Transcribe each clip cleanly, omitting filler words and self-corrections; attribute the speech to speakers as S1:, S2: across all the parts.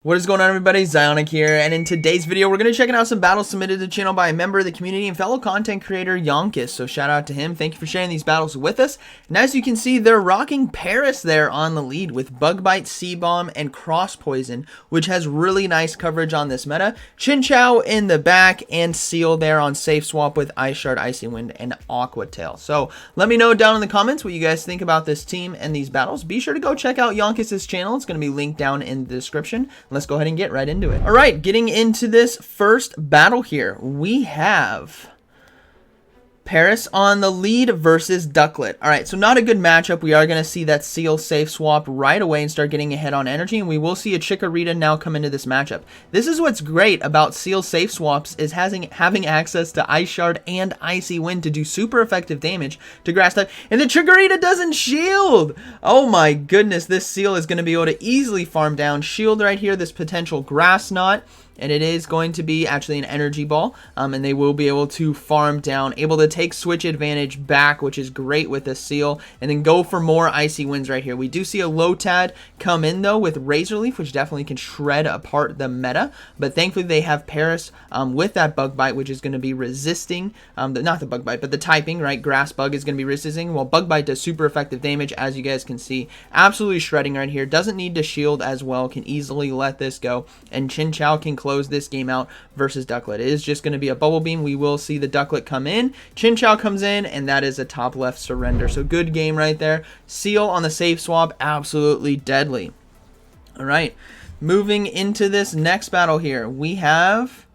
S1: What is going on, everybody? ZyoniK here, and in today's video we're going to be checking out some battles submitted to the channel by a member of the community and fellow content creator ZyoniK. So shout out to him. Thank you for sharing these battles with us. And as you can see, they're rocking Paris there on the lead with Bug Bite, Seed Bomb, and Cross Poison, which has really nice coverage on this meta. Chinchou in the back, and Seal there on Safe Swap with Ice Shard, Icy Wind, and Aqua Tail. So let me know down in the comments what you guys think about this team and these battles. Be sure to go check out ZyoniK's channel. It's going to be linked down in the description. Let's go ahead and get right into it. All right, getting into this first battle here, we have Paris on the lead versus Ducklet. All right, so not a good matchup. We are going to see that Seal safe swap right away and start getting ahead on energy, and we will see a Chikorita now come into this matchup. This is what's great about Seal safe swaps is having access to Ice Shard and Icy Wind to do super effective damage to Grass type, and the Chikorita doesn't shield. Oh my goodness, this Seal is going to be able to easily farm down, shield right here this potential Grass Knot. And it is going to be actually an energy ball, and they will be able to farm down, able to take switch advantage back, which is great with the Seal, and then go for more Icy Winds right here. We do see a Lotad come in though with Razor Leaf, which definitely can shred apart the meta, but thankfully they have Paris with that Bug Bite, which is going to be resisting, not the Bug Bite, but the typing, right? Grass Bug is going to be resisting, while Bug Bite does super effective damage, as you guys can see. Absolutely shredding right here. Doesn't need to shield as well, can easily let this go, and Chinchou can close this game out versus Ducklet. It is just going to be a Bubble Beam. We will see the Ducklet come in. Chinchou comes in, and that is a top left surrender. So good game right there. Seal on the safe swap, absolutely deadly. All right, moving into this next battle here, we have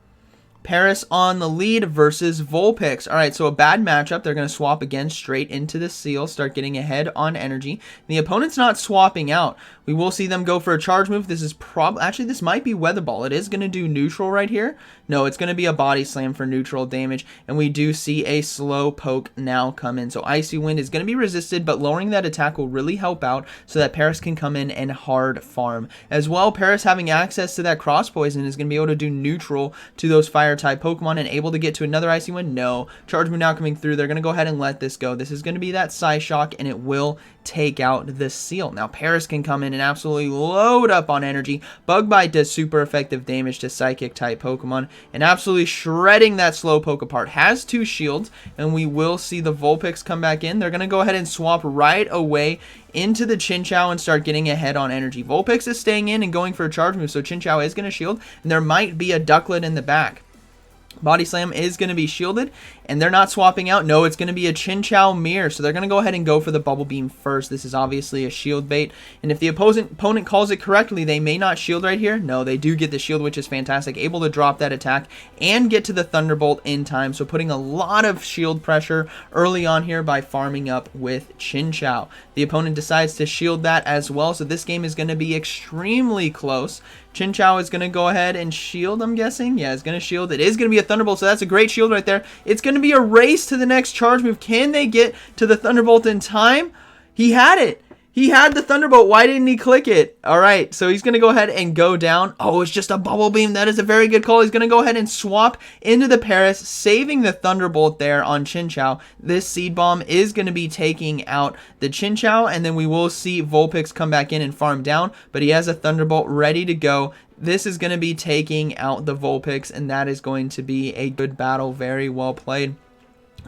S1: Paris on the lead versus Vulpix. All right, so a bad matchup. They're going to swap again straight into the Seal, start getting ahead on energy. The opponent's not swapping out. We will see them go for a charge move. This is actually, this might be Weather Ball. It is going to do neutral right here. No, it's going to be a Body Slam for neutral damage, and we do see a Slow Poke now come in. So Icy Wind is going to be resisted, but lowering that attack will really help out so that Paris can come in and hard farm. As well, Paris having access to that Cross Poison is going to be able to do neutral to those Fire type Pokemon and able to get to another Icy Wind. No, Charge Move now coming through. They're going to go ahead and let this go. This is going to be that Psyshock, and it will take out the Seal. Now Paris can come in and absolutely load up on energy. Bug Bite does super effective damage to Psychic type Pokemon and absolutely shredding that Slowpoke apart. Has two shields, and we will see the Vulpix come back in. They're going to go ahead and swap right away into the Chinchou and start getting ahead on energy. Vulpix is staying in and going for a charge move, so Chinchou is going to shield, and there might be a Ducklet in the back. Body Slam is going to be shielded, and they're not swapping out. No, it's going to be a Chinchou Mirror, so they're going to go ahead and go for the Bubble Beam first. This is obviously a shield bait, and if the opponent calls it correctly, they may not shield right here. No, they do get the shield, which is fantastic. Able to drop that attack and get to the Thunderbolt in time, so putting a lot of shield pressure early on here by farming up with Chinchou. The opponent decides to shield that as well, so this game is going to be extremely close. Chinchou is going to go ahead and shield, I'm guessing. Yeah, it's going to shield. It is going to be a Thunderbolt, so that's a great shield right there. It's going to be a race to the next charge move. Can they get to the Thunderbolt in time? He had it. He had the Thunderbolt. Why didn't he click it? All right, so he's going to go ahead and go down. Oh, it's just a Bubble Beam. That is a very good call. He's going to go ahead and swap into the Paris, saving the Thunderbolt there on Chinchou. This Seed Bomb is going to be taking out the Chinchou, and then we will see Vulpix come back in and farm down, but he has a Thunderbolt ready to go. This is going to be taking out the Vulpix, and that is going to be a good battle. Very well played.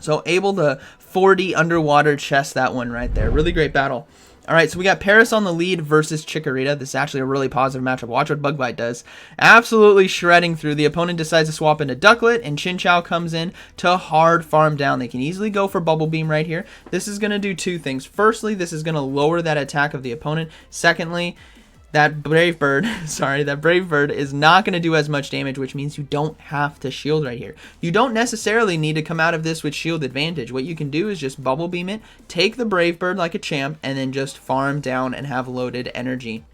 S1: So able to 40 underwater chest that one right there. Really great battle. All right, so we got Paris on the lead versus Chikorita. This is actually a really positive matchup. Watch what Bug Bite does. Absolutely shredding through. The opponent decides to swap into Ducklet, and Chinchou comes in to hard farm down. They can easily go for Bubble Beam right here. This is going to do two things. Firstly, this is going to lower that attack of the opponent. Secondly, that Brave Bird, that Brave Bird is not going to do as much damage, which means you don't have to shield right here. You don't necessarily need to come out of this with shield advantage. What you can do is just Bubble Beam it, take the Brave Bird like a champ, and then just farm down and have loaded energy.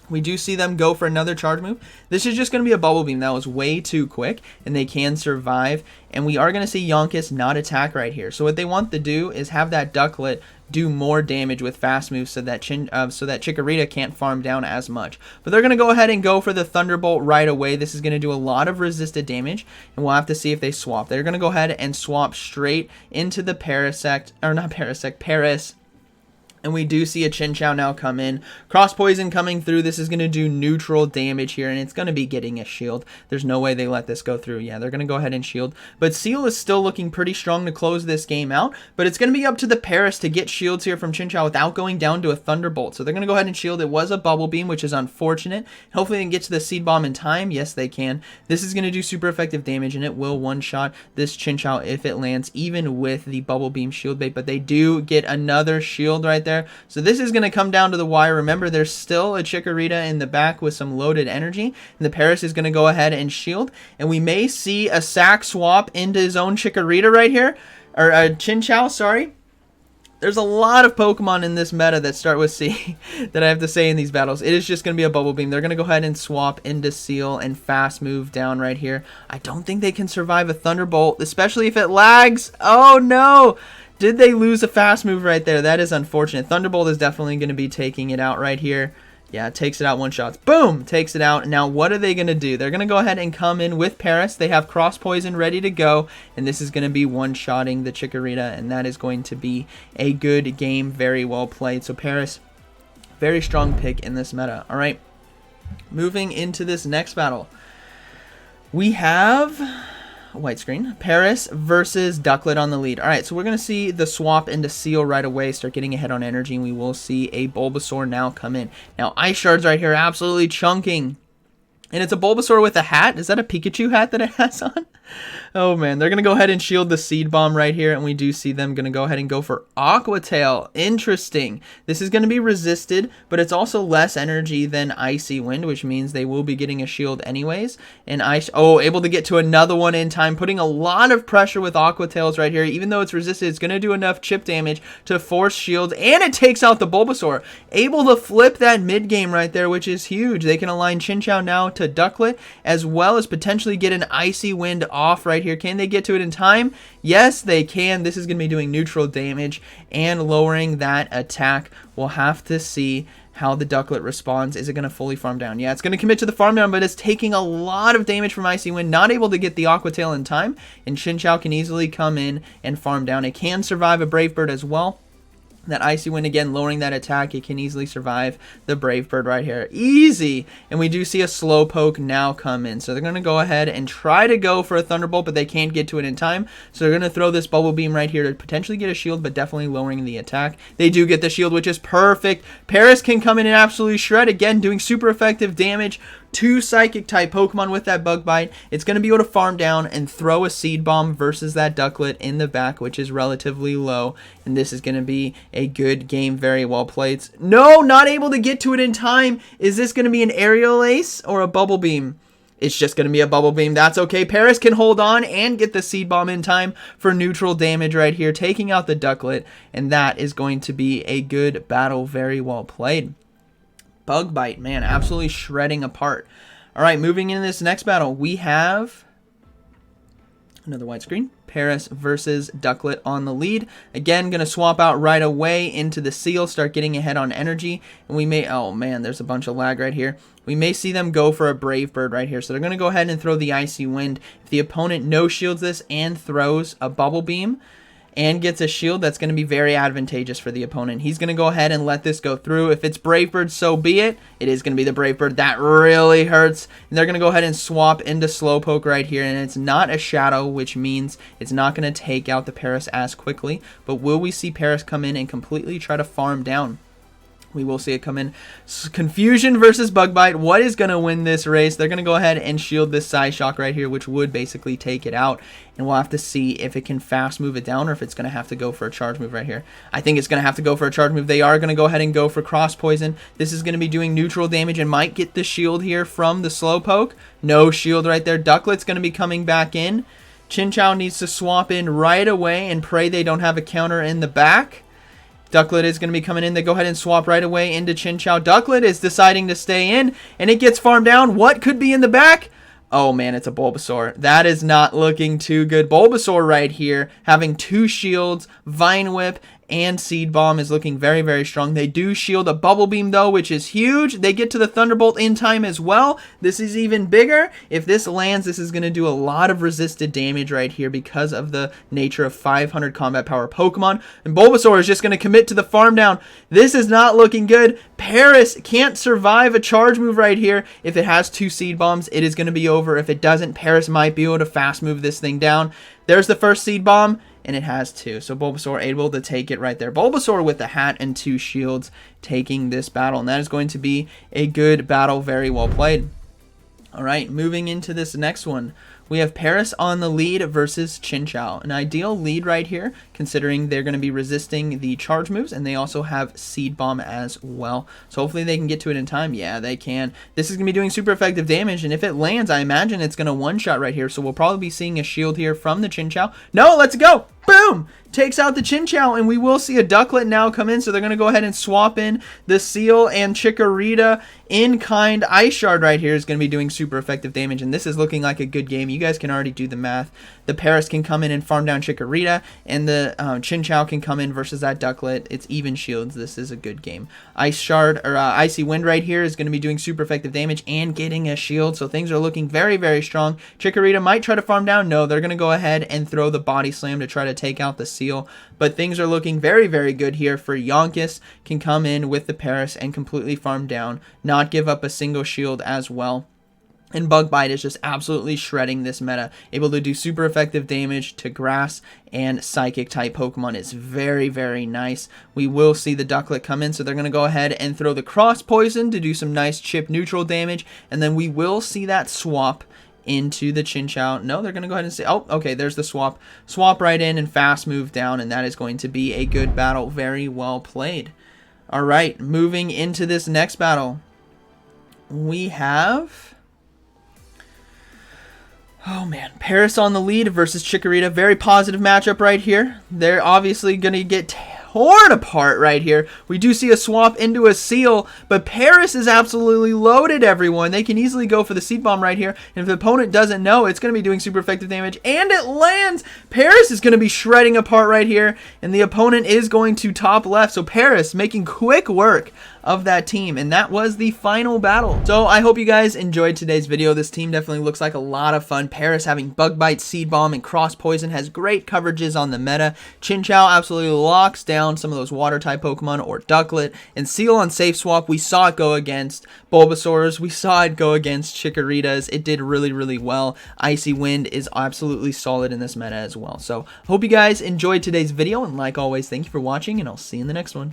S1: We do see them go for another charge move. This is just going to be a Bubble Beam. That was way too quick, and they can survive. And we are going to see ZyoniK not attack right here. So what they want to do is have that Ducklet do more damage with fast moves so that Chikorita can't farm down as much. But they're going to go ahead and go for the Thunderbolt right away. This is going to do a lot of resisted damage, and we'll have to see if they swap. They're going to go ahead and swap straight into the Paris. And we do see a Chinchou now come in. Cross Poison coming through. This is going to do neutral damage here, and it's going to be getting a shield. There's no way they let this go through. Yeah, they're going to go ahead and shield. But Seal is still looking pretty strong to close this game out. But it's going to be up to the Paris to get shields here from Chinchou without going down to a Thunderbolt. So they're going to go ahead and shield. It was a Bubble Beam, which is unfortunate. Hopefully they can get to the Seed Bomb in time. Yes, they can. This is going to do super effective damage, and it will one-shot this Chinchou if it lands, even with the Bubble Beam shield bait. But they do get another shield right there. So this is going to come down to the wire. Remember, there's still a Chikorita in the back with some loaded energy. And the Paris is going to go ahead and shield. And we may see a sack swap into his own Chikorita right here. Or a Chinchou, sorry. There's a lot of Pokemon in this meta that start with C that I have to say in these battles. It is just going to be a Bubble Beam. They're going to go ahead and swap into Seal and fast move down right here. I don't think they can survive a Thunderbolt, especially if it lags. Oh, no. Did they lose a fast move right there? That is unfortunate. Thunderbolt is definitely going to be taking it out right here. Yeah, takes it out one shot. Boom! Takes it out. Now, what are they going to do? They're going to go ahead and come in with Paris. They have Cross Poison ready to go, and this is going to be one-shotting the Chikorita, and that is going to be a good game. Very well played. So, Paris, very strong pick in this meta. All right, moving into this next battle. We have... white screen. Paris versus Ducklet on the lead. Alright, so we're going to see the swap into Seal right away, start getting ahead on energy, and we will see a Bulbasaur now come in. Now, Ice Shards right here absolutely chunking. And it's a Bulbasaur with a hat. Is that a Pikachu hat that it has on? Oh, man. They're going to go ahead and shield the Seed Bomb right here. And we do see them going to go ahead and go for Aqua Tail. Interesting. This is going to be resisted, but it's also less energy than Icy Wind, which means they will be getting a shield anyways. And able to get to another one in time, putting a lot of pressure with Aqua Tails right here. Even though it's resisted, it's going to do enough chip damage to force shields. And it takes out the Bulbasaur. Able to flip that mid-game right there, which is huge. They can align Chinchou now to Ducklet, as well as potentially get an Icy Wind off right here. Can they get to it in time? Yes, they can. This is going to be doing neutral damage and lowering that attack. We'll have to see how the Ducklet responds. Is it going to fully farm down? Yeah, it's going to commit to the farm down, but it's taking a lot of damage from Icy Wind, not able to get the Aqua Tail in time, and Chinchou can easily come in and farm down. It can survive a Brave Bird as well. That Icy Wind, again, lowering that attack. It can easily survive the Brave Bird right here. Easy! And we do see a Slowpoke now come in. So they're going to go ahead and try to go for a Thunderbolt, but they can't get to it in time. So they're going to throw this Bubble Beam right here to potentially get a shield, but definitely lowering the attack. They do get the shield, which is perfect. Paris can come in and absolutely shred. Again, doing super effective damage. 2 Psychic-type Pokemon with that Bug Bite. It's going to be able to farm down and throw a Seed Bomb versus that Ducklet in the back, which is relatively low. And this is going to be a good game. Very well played. No, not able to get to it in time. Is this going to be an Aerial Ace or a Bubble Beam? It's just going to be a Bubble Beam. That's okay. Paris can hold on and get the Seed Bomb in time for neutral damage right here, taking out the Ducklet. And that is going to be a good battle. Very well played. Bug Bite, man, absolutely shredding apart. All right, moving into this next battle, we have another white screen. Paris versus Ducklet on the lead. Again, going to swap out right away into the Seal, start getting ahead on energy. And we may, oh man, there's a bunch of lag right here. We may see them go for a Brave Bird right here. So they're going to go ahead and throw the Icy Wind. If the opponent no-shields this and throws a Bubble Beam and gets a shield, that's going to be very advantageous for the opponent. He's going to go ahead and let this go through. If it's Brave Bird, so be it. It is going to be the Brave Bird. That really hurts. And they're going to go ahead and swap into Slowpoke right here. And it's not a Shadow, which means it's not going to take out the Paris as quickly. But will we see Paris come in and completely try to farm down? We will see it come in. Confusion versus Bug Bite. What is going to win this race? They're going to go ahead and shield this Psyshock right here, which would basically take it out. And we'll have to see if it can fast move it down or if it's going to have to go for a charge move right here. I think it's going to have to go for a charge move. They are going to go ahead and go for Cross Poison. This is going to be doing neutral damage and might get the shield here from the Slowpoke. No shield right there. Ducklet's going to be coming back in. Chinchou needs to swap in right away and pray they don't have a counter in the back. Ducklet is going to be coming in. They go ahead and swap right away into Chinchou. Ducklet is deciding to stay in, and it gets farmed down. What could be in the back? Oh, man, it's a Bulbasaur. That is not looking too good. Bulbasaur right here having 2 shields, Vine Whip, and Seed Bomb is looking very, very strong. They do shield a Bubble Beam though, which is huge. They get to the Thunderbolt in time as well. This is even bigger. If this lands, this is going to do a lot of resisted damage right here because of the nature of 500 combat power Pokemon. And Bulbasaur is just going to commit to the farm down. This is not looking good. Paris can't survive a charge move right here. If it has 2 Seed Bombs, it is going to be over. If it doesn't, Paris might be able to fast move this thing down. There's the first Seed Bomb, and it has 2. So Bulbasaur able to take it right there. Bulbasaur with the hat and 2 shields taking this battle. And that is going to be a good battle. Very well played. All right, moving into this next one. We have Paris on the lead versus Chinchou. An ideal lead right here, considering they're going to be resisting the charge moves, and they also have Seed Bomb as well. So hopefully they can get to it in time. Yeah, they can. This is going to be doing super effective damage, and if it lands, I imagine it's going to one-shot right here. So we'll probably be seeing a shield here from the Chinchou. No, let's go! Boom! Takes out the Chinchou, and we will see a Ducklet now come in, so they're going to go ahead and swap in the Seal and Chikorita. In-kind Ice Shard right here is going to be doing super effective damage, and this is looking like a good game. You guys can already do the math. The Paris can come in and farm down Chikorita, and the Chinchou can come in versus that Ducklet. It's even shields. This is a good game. Ice Shard, or Icy Wind right here is going to be doing super effective damage and getting a shield, so things are looking very, very strong. Chikorita might try to farm down. No, they're going to go ahead and throw the Body Slam to try to take out the Seal, but things are looking very, very good here for Yonkis. Can come in with the Paris and completely farm down, not give up a single shield as well. And Bug Bite is just absolutely shredding this meta, able to do super effective damage to grass and psychic type Pokemon. It's very, very nice. We will see the Ducklet come in, so they're going to go ahead and throw the Cross Poison to do some nice chip neutral damage, and then we will see that swap into the Chinchou. No, they're going to go ahead and say, oh, okay, there's the swap. Swap right in and fast move down, and that is going to be a good battle. Very well played. All right, moving into this next battle. We have... oh man, Paris on the lead versus Chikorita. Very positive matchup right here. They're obviously going to get torn apart right here. We do see a swap into a Seal, but Paris is absolutely loaded, everyone. They can easily go for the Seed Bomb right here, and if the opponent doesn't know, it's going to be doing super effective damage, and it lands. Paris is going to be shredding apart right here, and the opponent is going to top left, so Paris making quick work of that team, and that was the final battle. So I hope you guys enjoyed today's video. This team definitely looks like a lot of fun. Paris having Bug Bite, Seed Bomb, and Cross Poison has great coverages on the meta. Chinchou absolutely locks down some of those water type Pokemon or Ducklet, and Seal on Safe Swap, we saw it go against Bulbasaurs, we saw it go against Chikoritas. It did really, really well. Icy Wind is absolutely solid in this meta as well. So hope you guys enjoyed today's video, and like always, thank you for watching, and I'll see you in the next one.